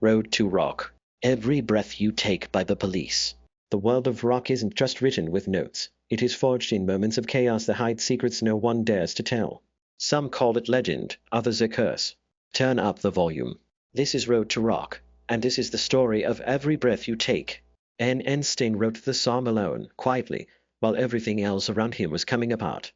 Road to Rock. Every Breath You Take by the Police. The world of rock isn't just written with notes. It is forged in moments of chaos that hide secrets no one dares to tell. Some call it legend, others a curse. Turn up the volume. This is Road to Rock, and this is the story of Every Breath You Take. N. Sting wrote the song alone, quietly, while everything else around him was coming apart.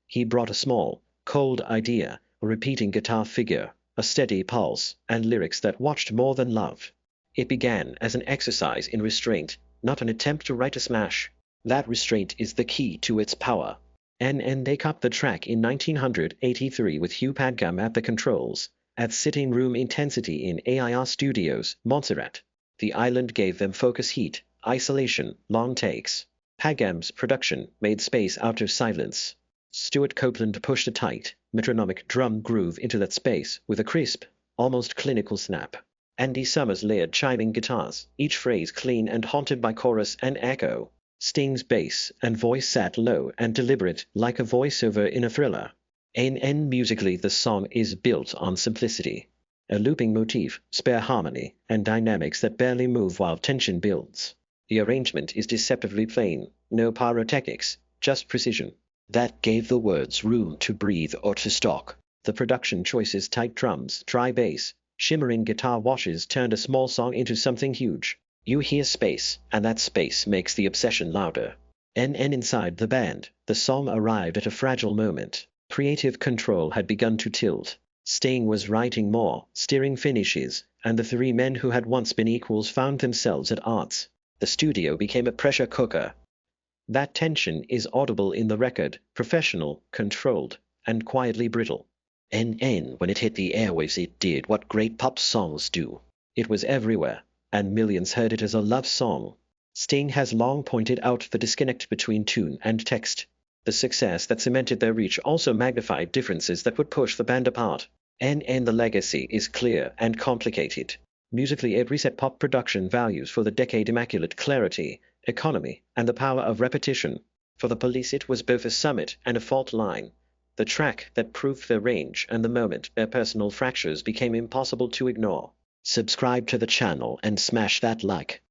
He brought a small, cold idea, a repeating guitar figure, a steady pulse, and lyrics that watched more than love. It began as an exercise in restraint, not an attempt to write a smash. That restraint is the key to its power. They cut the track in 1983 with Hugh Padgham at the controls, at Sitting Room Intensity in AIR Studios, Montserrat. The island gave them focus heat, isolation, long takes. Padgham's production made space out of silence. Stuart Copeland pushed a tight, metronomic drum groove into that space with a crisp, almost clinical snap. Andy Summers layered chiming guitars, each phrase clean and haunted by chorus and echo. Sting's bass and voice sat low and deliberate, like a voiceover in a thriller. Musically, the song is built on simplicity. A looping motif, spare harmony, and dynamics that barely move while tension builds. The arrangement is deceptively plain, no pyrotechnics, just precision. That gave the words room to breathe or to stalk. The production choices, tight drums, dry bass, shimmering guitar washes turned a small song into something huge. You hear space, and that space makes the obsession louder. Inside the band, the song arrived at a fragile moment. Creative control had begun to tilt. Sting was writing more, steering finishes, and the three men who had once been equals found themselves at odds. The studio became a pressure cooker. That tension is audible in the record, professional, controlled, and quietly brittle. When it hit the airwaves, it did what great pop songs do. It was everywhere, and millions heard it as a love song. Sting has long pointed out the disconnect between tune and text. The success that cemented their reach also magnified differences that would push the band apart. The legacy is clear and complicated. Musically, it reset pop production values for the decade: immaculate clarity, economy, and the power of repetition. For the Police, it was both a summit and a fault line. The track that proved their range and the moment their personal fractures became impossible to ignore. Subscribe to the channel and smash that like.